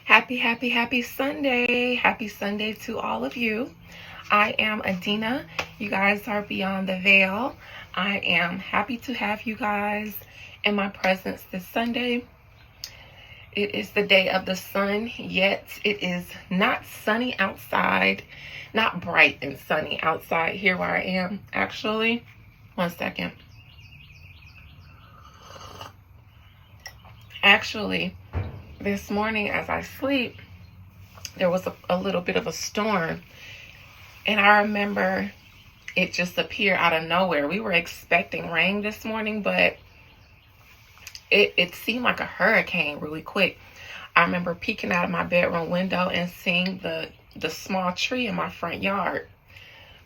Happy Sunday. Happy Sunday to all of you. I am Adina. You guys are Beyond the Veil. I am happy to have you guys in my presence this Sunday. It is the day of the sun, yet it is not sunny outside, not bright and sunny outside here where I am. Actually, one second. Actually, this morning as I sleep, there was a little bit of a storm, and I remember it just appeared out of nowhere. We were expecting rain this morning, but it seemed like a hurricane really quick. I remember peeking out of my bedroom window and seeing the small tree in my front yard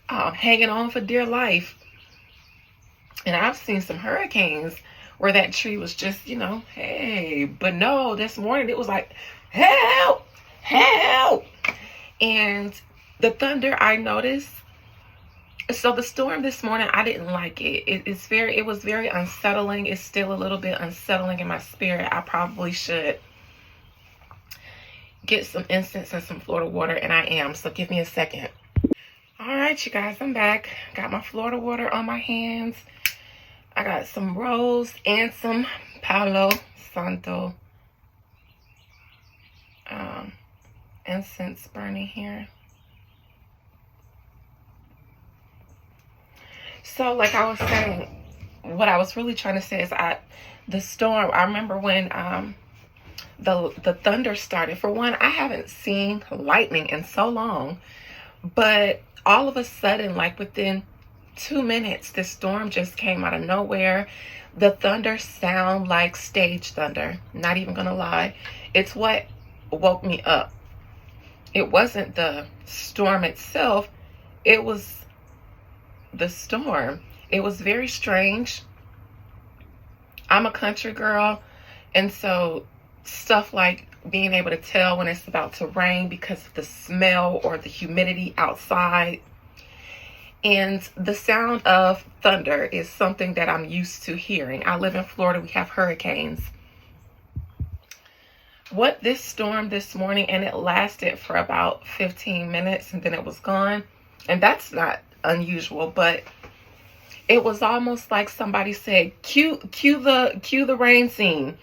hanging on for dear life. And I've seen some hurricanes where that tree was just, hey, but no, this morning it was like, help, help. And the thunder I noticed. So the storm this morning, I didn't like it. It was very unsettling. It's still a little bit unsettling in my spirit. I probably should get some incense and some Florida water, and I am. So give me a second. All right, you guys, I'm back. Got my Florida water on my hands. I got some rose and some Palo Santo incense burning here. So like I was saying, what I was really trying to say is the storm, I remember when the thunder started. For one, I haven't seen lightning in so long, but all of a sudden, like within 2 minutes, the storm just came out of nowhere. The thunder sound like stage thunder. Not even gonna lie. It's what woke me up. It wasn't the storm itself. It was the storm. It was very strange. I'm a country girl, and so stuff like being able to tell when it's about to rain because of the smell or the humidity outside. And the sound of thunder is something that I'm used to hearing. I live in Florida. We have hurricanes. What this storm this morning, and it lasted for about 15 minutes and then it was gone. And that's not unusual, but it was almost like somebody said, cue the rain scene.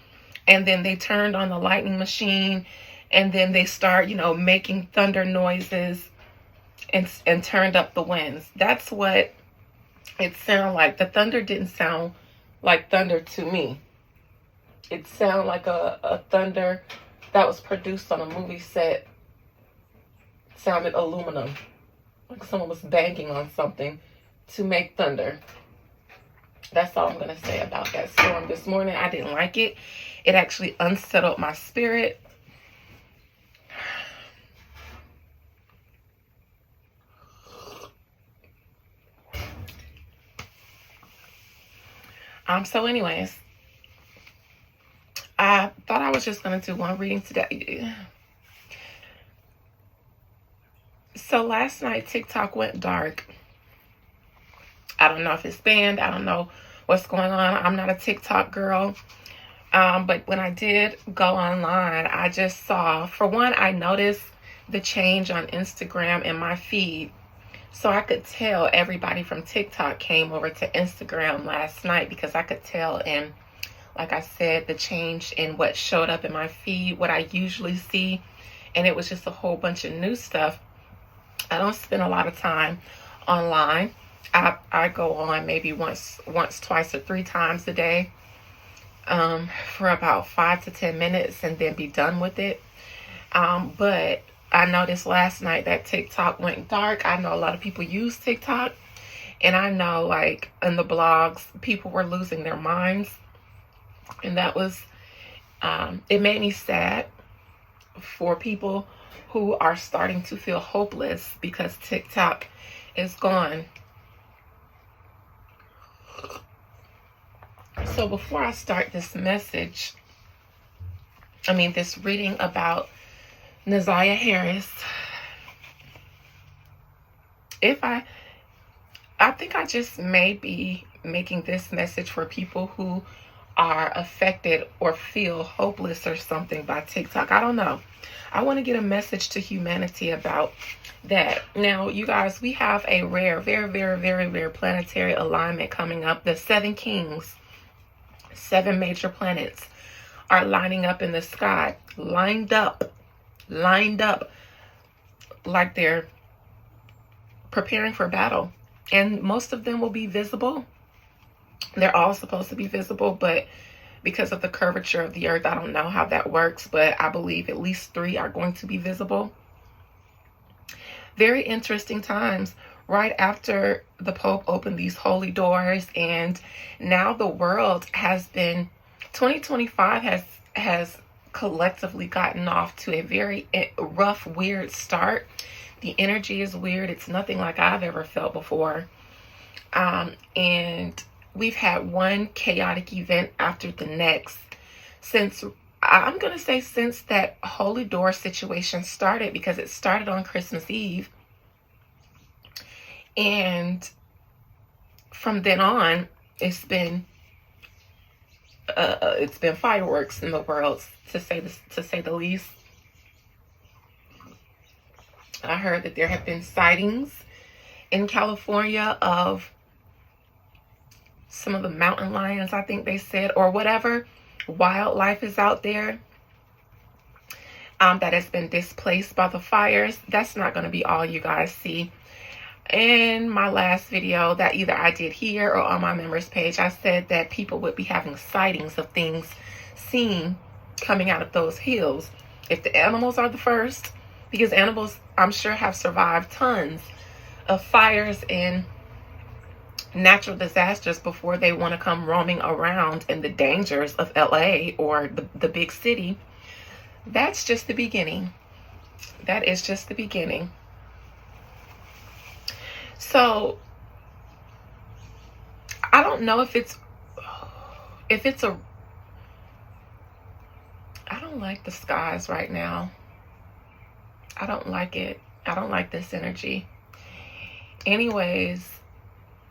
And then they turned on the lightning machine, and then they start, making thunder noises and turned up the winds. That's what it sounded like. The thunder didn't sound like thunder to me. It sounded like a thunder that was produced on a movie set. It sounded aluminum, like someone was banging on something to make thunder. That's all I'm going to say about that storm this morning. I didn't like it. It actually unsettled my spirit. So anyways, I thought I was just going to do one reading today. So last night, TikTok went dark. I don't know if it's banned. I don't know what's going on. I'm not a TikTok girl. But when I did go online, I just saw, for one, I noticed the change on Instagram in my feed. So I could tell everybody from TikTok came over to Instagram last night because I could tell, and like I said, the change in what showed up in my feed, what I usually see, and it was just a whole bunch of new stuff. I don't spend a lot of time online. I go on maybe once, twice, or 3 times a day for about 5 to 10 minutes and then be done with it. But I noticed last night that TikTok went dark. I know a lot of people use TikTok, and I know like in the blogs, people were losing their minds. And that was, it made me sad for people who are starting to feel hopeless because TikTok is gone. So before I start this message, this reading about Naziah Harris, I think I just may be making this message for people who are affected or feel hopeless or something by TikTok. I don't know. I want to get a message to humanity about that. Now, you guys, we have a rare, very, very, very rare planetary alignment coming up. The 7 kings, 7 major planets are lining up in the sky, lined up like they're preparing for battle. And most of them will be visible. They're all supposed to be visible, but because of the curvature of the earth, I don't know how that works, but I believe at least 3 are going to be visible. Very interesting times right after the Pope opened these holy doors, and now the world has been, 2025 has collectively gotten off to a very rough, weird start. The energy is weird. It's nothing like I've ever felt before. And we've had one chaotic event after the next since, I'm going to say, since that holy door situation started, because it started on Christmas Eve. And from then on, it's been fireworks in the world, to say the least. I heard that there have been sightings in California of some of the mountain lions, I think they said, or whatever wildlife is out there that has been displaced by the fires. That's not going to be all you guys see. In my last video that either I did here or on my members page, I said that people would be having sightings of things seen coming out of those hills. If the animals are the first, because animals, I'm sure, have survived tons of fires and natural disasters before they want to come roaming around in the dangers of LA or the big city. That's just the beginning. That is just the beginning. So I don't know if it's I don't like the skies right now. I don't like it. I don't like this energy. Anyways,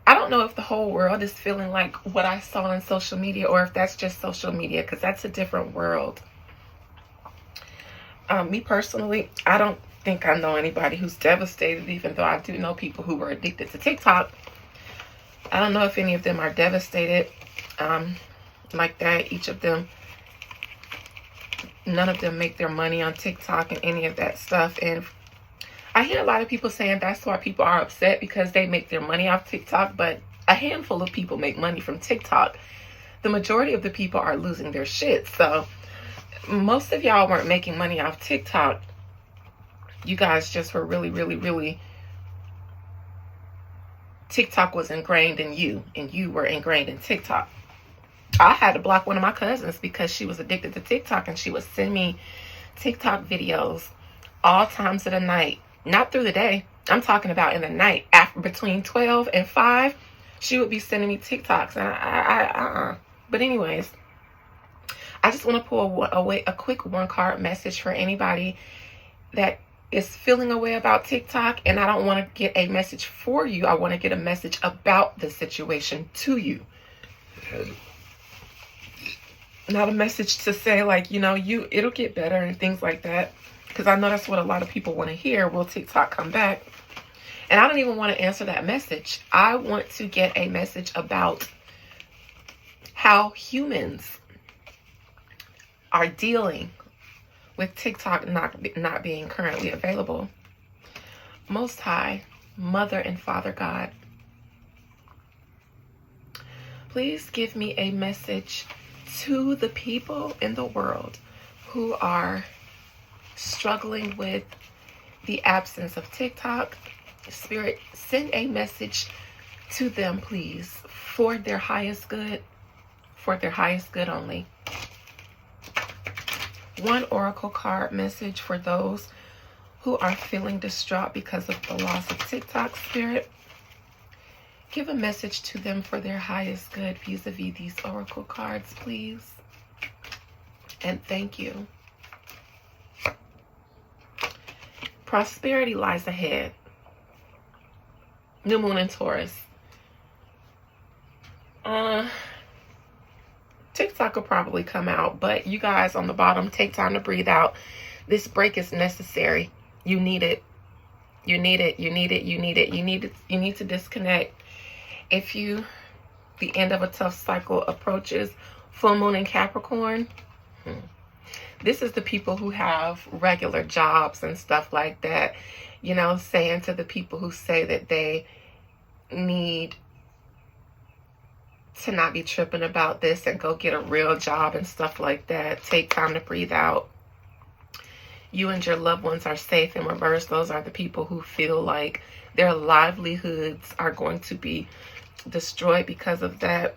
I don't know if the whole world is feeling like what I saw on social media, or if that's just social media, because that's a different world. Me personally, I don't think I know anybody who's devastated, even though I do know people who were addicted to TikTok. I don't know if any of them are devastated like that. Each of them, none of them make their money on TikTok and any of that stuff. And I hear a lot of people saying that's why people are upset, because they make their money off TikTok. But a handful of people make money from TikTok. The majority of the people are losing their shit. So most of y'all weren't making money off TikTok. You guys just were really TikTok was ingrained in you, and you were ingrained in TikTok. I had to block one of my cousins because she was addicted to TikTok, and she would send me TikTok videos all times of the night. Not through the day. I'm talking about in the night. After between 12 and 5, she would be sending me TikToks. And But anyways, I just want to pull a quick one-card message for anybody that is feeling a way about TikTok. And I don't want to get a message for you. I want to get a message about the situation to you. Not a message to say, like, you know, it'll get better and things like that. Because I know that's what a lot of people want to hear. Will TikTok come back? And I don't even want to answer that message. I want to get a message about how humans are dealing with TikTok not being currently available. Most High, Mother and Father God, please give me a message to the people in the world who are struggling with the absence of TikTok. Spirit, send a message to them, please, for their highest good, only. One oracle card message for those who are feeling distraught because of the loss of TikTok. Spirit, give a message to them for their highest good vis-a-vis these oracle cards, please. And thank you. Prosperity lies ahead. New Moon in Taurus. TikTok will probably come out, but you guys on the bottom, take time to breathe out. This break is necessary. You need it. You need it. You need it. You need it. You need it. You need to disconnect. If the end of a tough cycle approaches, full moon in Capricorn, this is the people who have regular jobs and stuff like that, you know, saying to the people who say that they need to not be tripping about this and go get a real job and stuff like that. Take time to breathe out. You and your loved ones are safe. In reverse, those are the people who feel like their livelihoods are going to be destroyed because of that.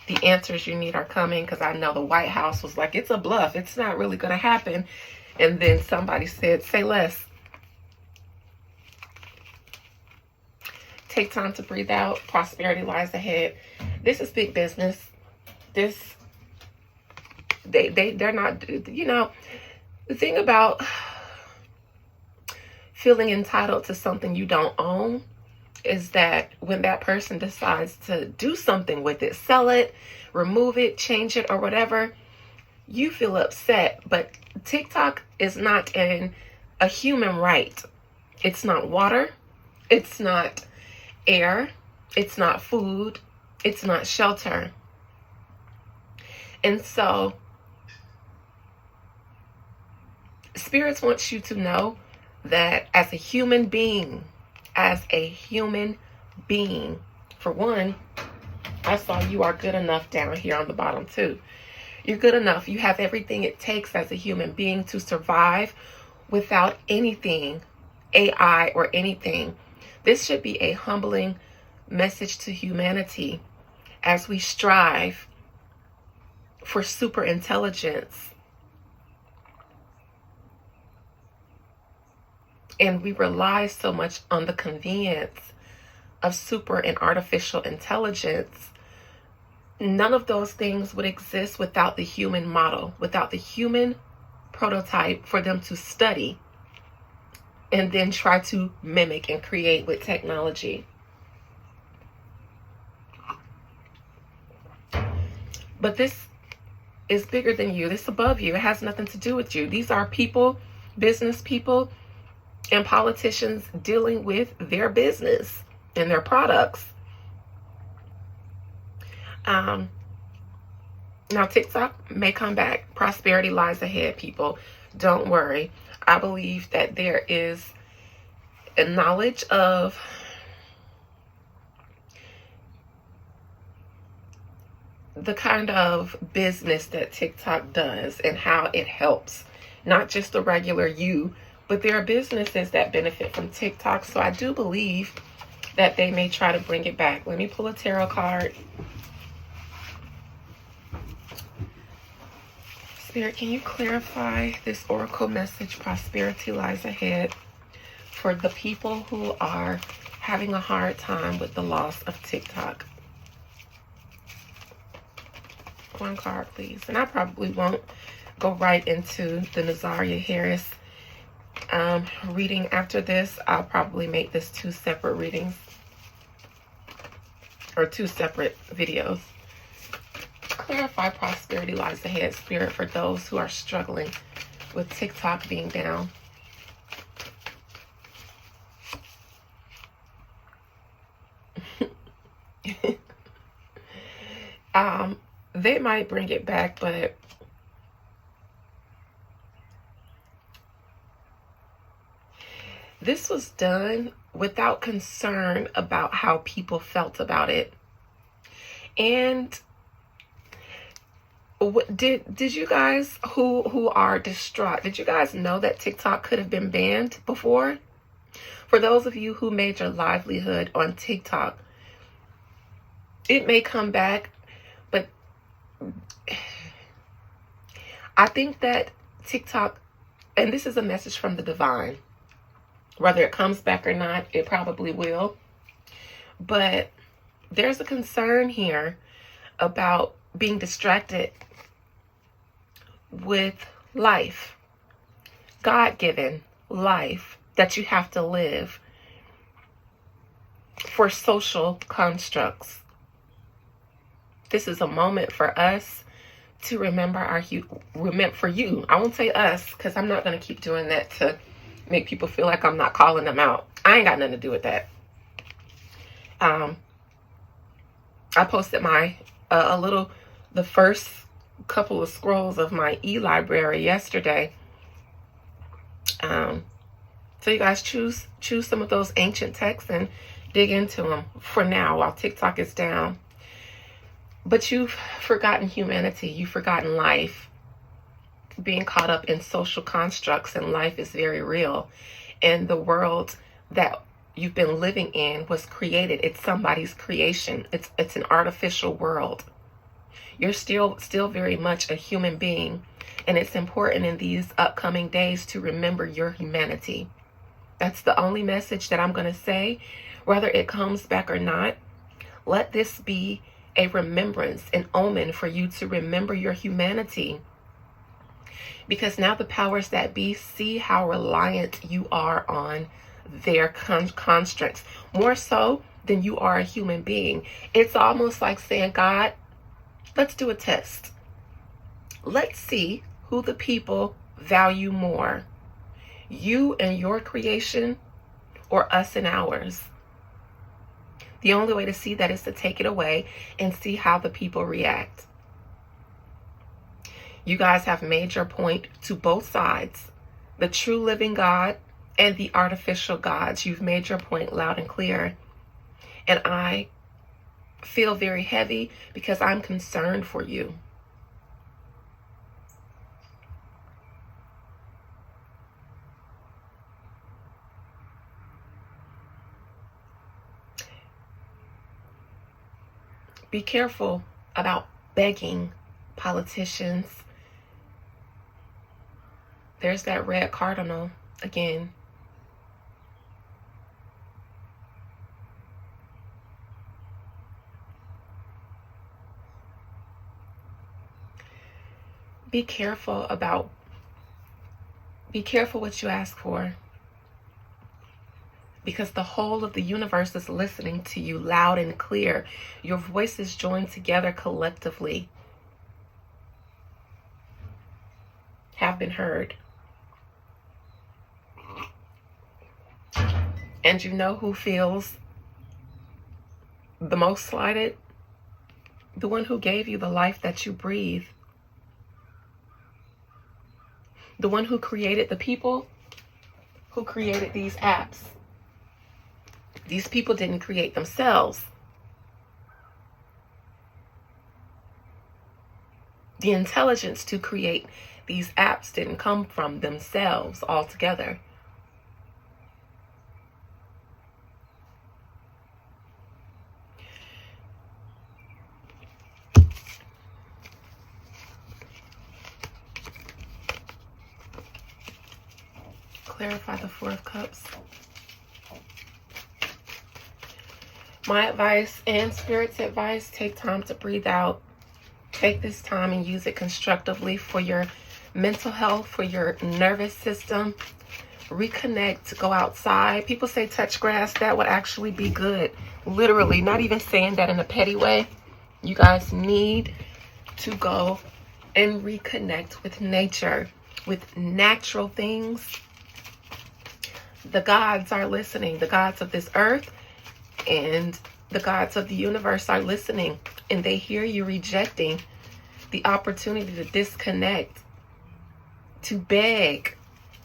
The answers you need are coming, because I know the White House was like, it's a bluff. It's not really going to happen. And then somebody said, say less. Take time to breathe out. Prosperity lies ahead. This is big business. They're not, you know, the thing about feeling entitled to something you don't own is that when that person decides to do something with it, sell it, remove it, change it, or whatever, you feel upset. But TikTok is not a human right. It's not water. It's not air. It's not food. It's not shelter. And so spirits wants you to know that as a human being, for one, I saw you are good enough down here on the bottom too. You're good enough. You have everything it takes as a human being to survive without anything, AI or anything. This should be a humbling message to humanity as we strive for super intelligence. And we rely so much on the convenience of super and artificial intelligence. None of those things would exist without the human model, without the human prototype for them to study and then try to mimic and create with technology. But this is bigger than you. This is above you. It has nothing to do with you. These are people, business people, and politicians dealing with their business and their products. Now TikTok may come back. Prosperity lies ahead, people. Don't worry. I believe that there is a knowledge of the kind of business that TikTok does and how it helps not just the regular you, but there are businesses that benefit from TikTok. So I do believe that they may try to bring it back. Let me pull a tarot card. Spirit, can you clarify this oracle message? Prosperity lies ahead for the people who are having a hard time with the loss of TikTok. One card, please. And I probably won't go right into the Nazaria Harris reading after this. I'll probably make this 2 separate readings or 2 separate videos. Clarify prosperity lies ahead, Spirit, for those who are struggling with TikTok being down. They might bring it back, but this was done without concern about how people felt about it. And did you guys who are distraught, did you guys know that TikTok could have been banned before? For those of you who made your livelihood on TikTok, it may come back, but I think that TikTok, and this is a message from the divine, whether it comes back or not, it probably will. But there's a concern here about being distracted with life, God-given life that you have to live for social constructs. This is a moment for us to remember for you. I won't say us, because I'm not going to keep doing that to make people feel like I'm not calling them out. I ain't got nothing to do with that. I posted the first couple of scrolls of my e-library yesterday. So you guys choose some of those ancient texts and dig into them for now while TikTok is down. But you've forgotten humanity. You've forgotten life. Being caught up in social constructs, and life is very real. And the world that you've been living in was created. It's somebody's creation. It's an artificial world. You're still very much a human being. And it's important in these upcoming days to remember your humanity. That's the only message that I'm going to say. Whether it comes back or not, let this be a remembrance, an omen for you to remember your humanity. Because now the powers that be see how reliant you are on their constructs, more so than you are a human being. It's almost like saying, God, let's do a test. Let's see who the people value more, you and your creation, or us and ours. The only way to see that is to take it away and see how the people react. You guys have made your point to both sides, the true living God and the artificial gods. You've made your point loud and clear. And I feel very heavy because I'm concerned for you. Be careful about begging politicians. There's that red cardinal again. Be careful what you ask for. Because the whole of the universe is listening to you loud and clear. Your voices joined together collectively have been heard. And you know who feels the most slighted? The one who gave you the life that you breathe. The one who created the people who created these apps. These people didn't create themselves. The intelligence to create these apps didn't come from themselves altogether. Clarify the Four of Cups. My advice and Spirit's advice, take time to breathe out. Take this time and use it constructively for your mental health, for your nervous system. Reconnect, go outside. People say touch grass. That would actually be good. Literally, not even saying that in a petty way. You guys need to go and reconnect with nature, with natural things. The gods are listening. The gods of this earth and the gods of the universe are listening, and they hear you rejecting the opportunity to disconnect, to beg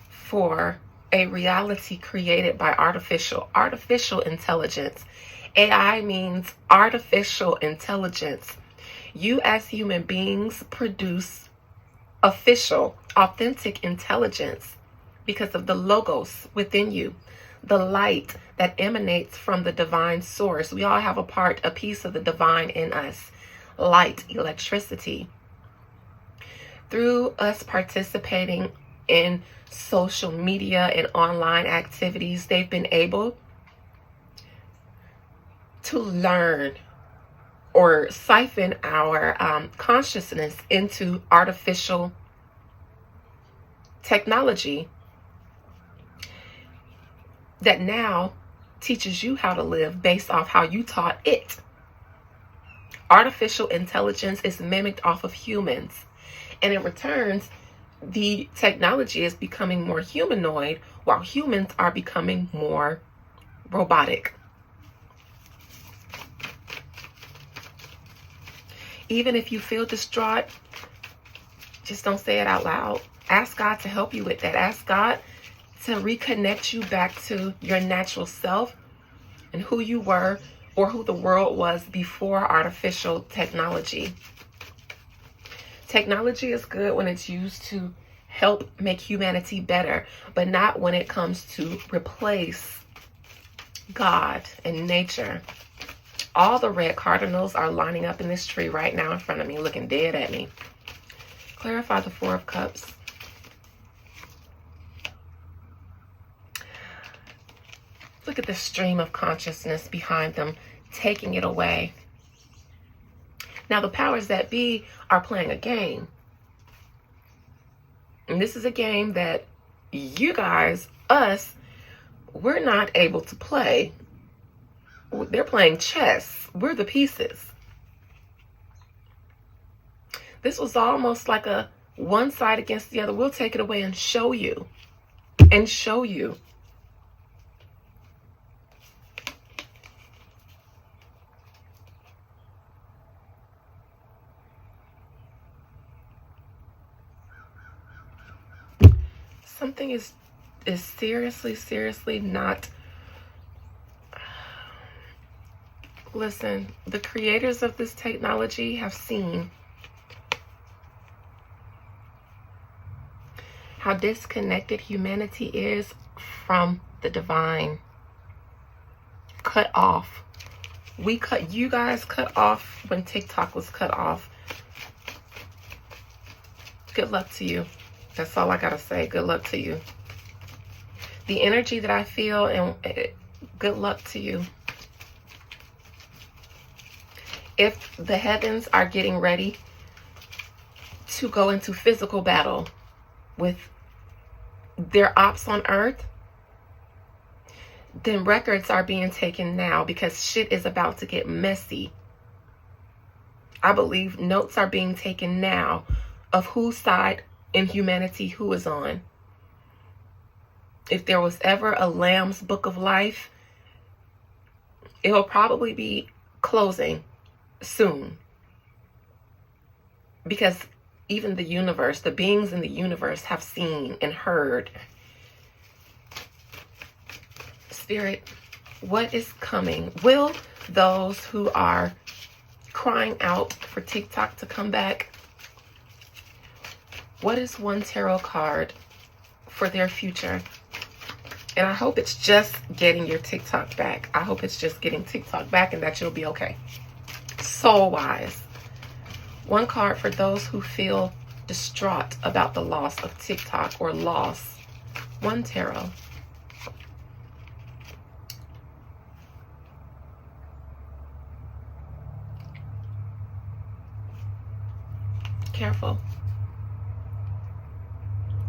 for a reality created by artificial intelligence. AI means artificial intelligence. You as human beings produce official, authentic intelligence because of the logos within you, the light that emanates from the divine source. We all have a piece of the divine in us. Light, electricity. Through us participating in social media and online activities, they've been able to learn or siphon our consciousness into artificial technology that now teaches you how to live based off how you taught it. Artificial intelligence is mimicked off of humans. And in returns, the technology is becoming more humanoid while humans are becoming more robotic. Even if you feel distraught, just don't say it out loud. Ask God to help you with that. Ask God to reconnect you back to your natural self and who you were or who the world was before artificial technology. Technology is good when it's used to help make humanity better, but not when it comes to replace God and nature. All the red cardinals are lining up in this tree right now in front of me, looking dead at me. Clarify the Four of Cups. Look at the stream of consciousness behind them, taking it away. Now, the powers that be are playing a game. And this is a game that you guys, us, we're not able to play. They're playing chess. We're the pieces. This was almost like a one side against the other. We'll take it away and show you. And show you. Something is seriously not. Listen, the creators of this technology have seen how disconnected humanity is from the divine. Cut off. You guys cut off when TikTok was cut off. Good luck to you. That's all I gotta say. Good luck to you. The energy that I feel, and good luck to you. If the heavens are getting ready to go into physical battle with their ops on earth, then records are being taken now because shit is about to get messy. I believe notes are being taken now of whose side in humanity who is on. If there was ever a Lamb's Book of Life, it will probably be closing soon. Because even the universe, the beings in the universe have seen and heard. Spirit, what is coming? Will those who are crying out for TikTok to come back, what is one tarot card for their future? And I hope it's just getting your TikTok back. I hope it's just getting TikTok back and that you'll be okay. Soul-wise. One card for those who feel distraught about the loss of TikTok or loss. One tarot. Careful.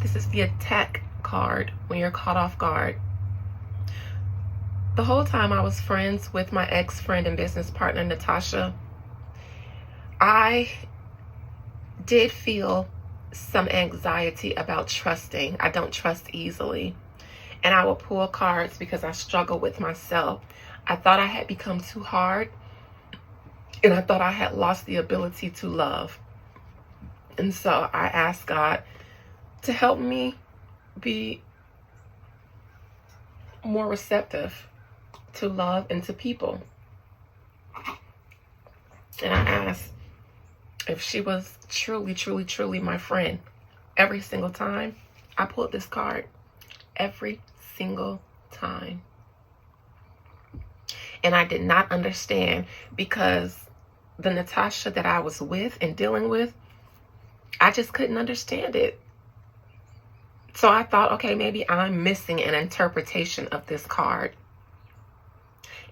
This is the attack card when you're caught off guard. The whole time I was friends with my ex-friend and business partner, Natasha, I did feel some anxiety about trusting. I don't trust easily. And I will pull cards because I struggle with myself. I thought I had become too hard. And I thought I had lost the ability to love. And so I asked God to help me be more receptive to love and to people. And I asked if she was truly my friend. Every single time I pulled this card, every single time. And I did not understand because the Natasha that I was with and dealing with, I just couldn't understand it. So I thought, okay, maybe I'm missing an interpretation of this card.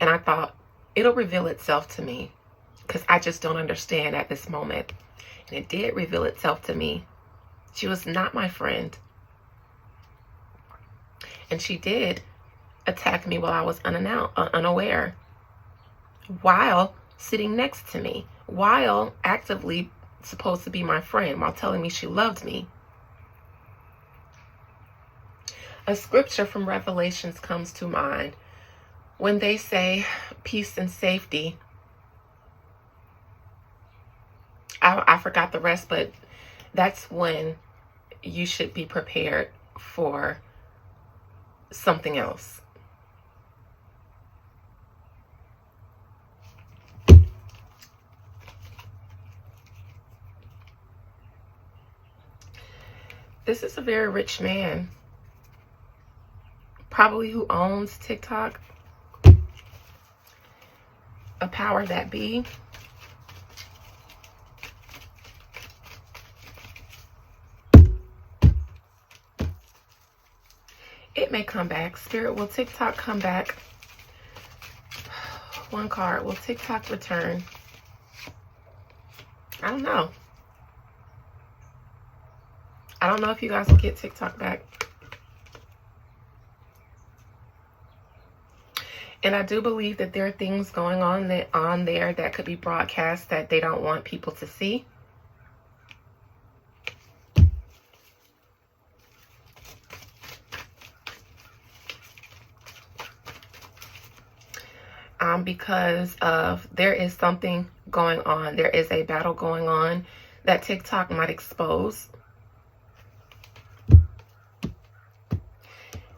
And I thought, it'll reveal itself to me because I just don't understand at this moment. And it did reveal itself to me. She was not my friend. And she did attack me while I was unaware, while sitting next to me while actively supposed to be my friend, while telling me she loved me. A scripture from Revelations comes to mind when they say peace and safety. I forgot the rest, but that's when you should be prepared for something else. This is a very rich man, probably who owns TikTok, a power that be. It may come back. Spirit, will TikTok come back? One card. Will TikTok return? I don't know. I don't know if you guys will get TikTok back. And I do believe that there are things going on there that could be broadcast that they don't want people to see. Because of there is something going on. There is a battle going on that TikTok might expose.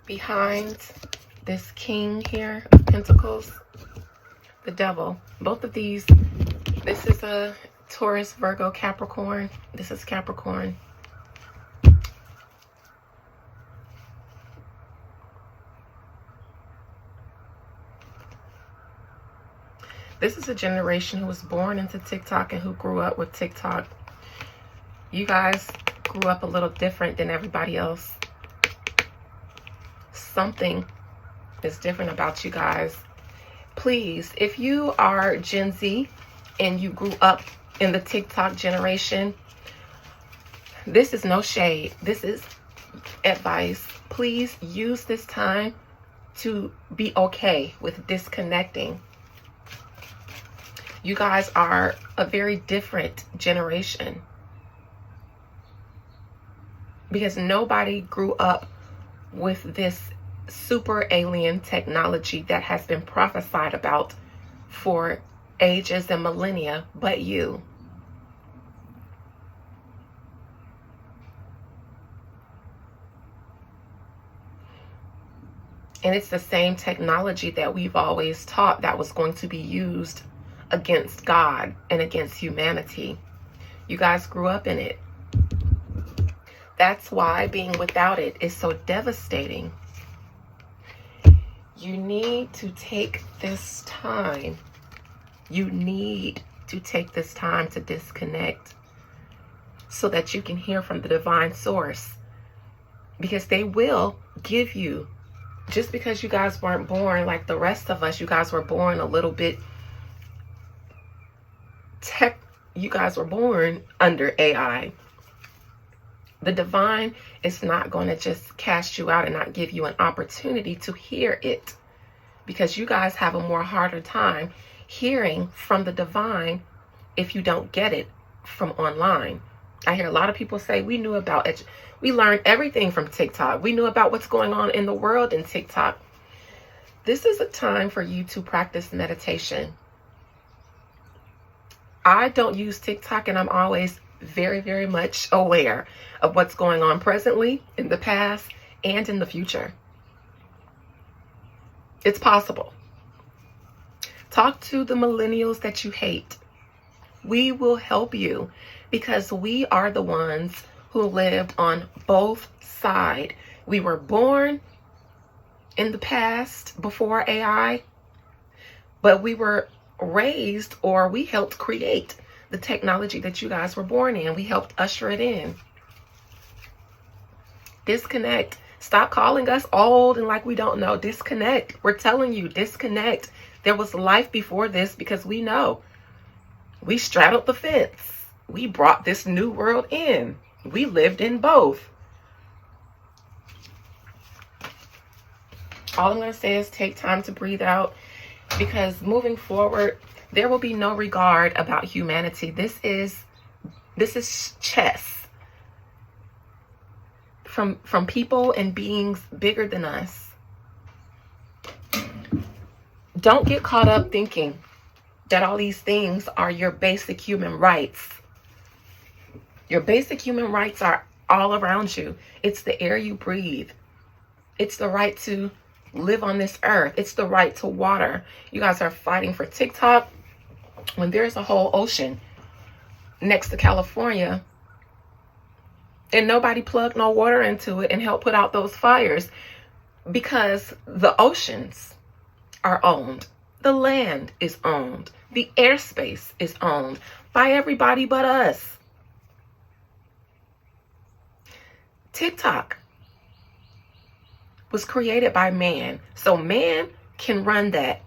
Behind this king here of pentacles, the devil. Both of these, this is a Taurus, Virgo, Capricorn. This is Capricorn. This is a generation who was born into TikTok and who grew up with TikTok. You guys grew up a little different than everybody else. Something is different about you guys. Please, if you are Gen Z and you grew up in the TikTok generation, this is no shade. This is advice. Please use this time to be okay with disconnecting. You guys are a very different generation because nobody grew up with this super alien technology that has been prophesied about for ages and millennia but you. And it's the same technology that we've always taught that was going to be used against God and against humanity. You guys grew up in it. That's why being without it is so devastating. You need to take this time. You need to take this time to disconnect so that you can hear from the divine source. Because they will give you, just because you guys weren't born like the rest of us, you guys were born a little bit you guys were born under AI. The divine is not going to just cast you out and not give you an opportunity to hear it, because you guys have a more harder time hearing from the divine if you don't get it from online. I hear a lot of people say we knew about it. We learned everything from TikTok. We knew about what's going on in the world in TikTok. This is a time for you to practice meditation. I don't use TikTok, and I'm always very, very much aware of what's going on presently, in the past, and in the future. It's possible. Talk to the millennials that you hate. We will help you because we are the ones who lived on both sides. We were born in the past before AI, but we were raised, or we helped create the technology that you guys were born in. We helped usher it in. Disconnect. Stop calling us old and like we don't know. Disconnect. We're telling you, disconnect. There was life before this, because we know. We straddled the fence. We brought this new world in. We lived in both. All I'm going to say is take time to breathe out, because moving forward, There will be no regard about humanity. This is chess from people and beings bigger than us. Don't get caught up thinking that all these things are your basic human rights. Your basic human rights are all around you. It's the air you breathe. It's the right to live on this earth. It's the right to water. You guys are fighting for TikTok when there's a whole ocean next to California and nobody plugged no water into it and helped put out those fires, because the oceans are owned. The land is owned. The airspace is owned by everybody but us. TikTok was created by man, so man can run that.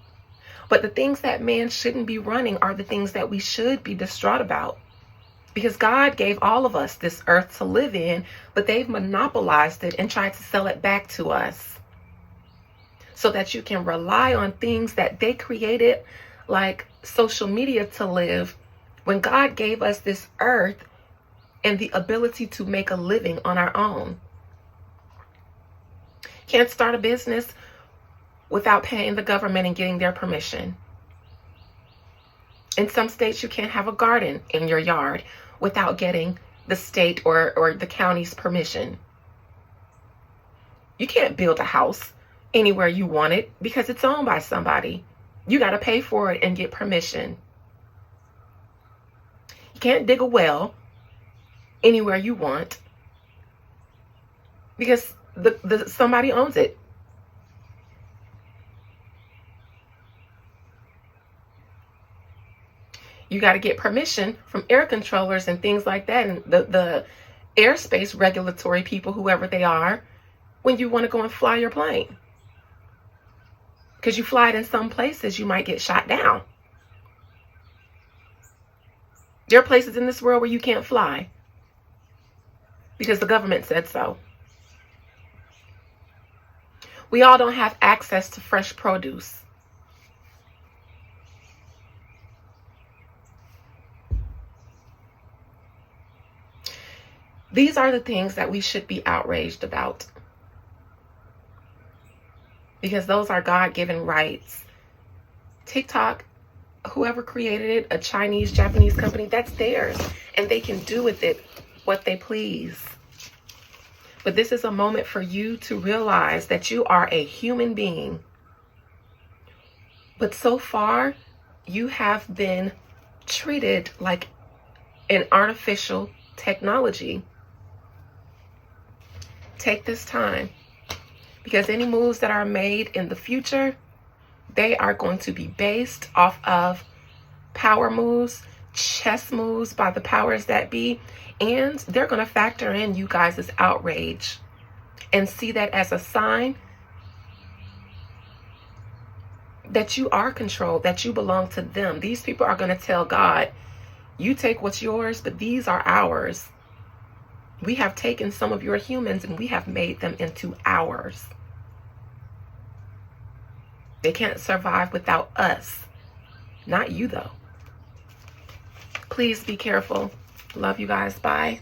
But the things that man shouldn't be running are the things that we should be distraught about. Because God gave all of us this earth to live in, but they've monopolized it and tried to sell it back to us so that you can rely on things that they created, like social media, to live, when God gave us this earth and the ability to make a living on our own. Can't start a business without paying the government and getting their permission. In some states, you can't have a garden in your yard without getting the state or the county's permission. You can't build a house anywhere you want it because it's owned by somebody. You got to pay for it and get permission. You can't dig a well anywhere you want because somebody owns it. You got to get permission from air controllers and things like that, and the airspace regulatory people, whoever they are, when you want to go and fly your plane. Because you fly it in some places, you might get shot down. There are places in this world where you can't fly because the government said so. We all don't have access to fresh produce. These are the things that we should be outraged about, because those are God-given rights. TikTok, whoever created it, a Chinese, Japanese company, that's theirs, and they can do with it what they please. But this is a moment for you to realize that you are a human being. But so far, you have been treated like an artificial technology. Take this time, because any moves that are made in the future, they are going to be based off of power moves, chess moves by the powers that be, and they're going to factor in you guys' outrage and see that as a sign that you are controlled, that you belong to them. These people are going to tell God, you take what's yours, but these are ours. We have taken some of your humans and we have made them into ours. They can't survive without us. Not you, though. Please be careful. Love you guys. Bye.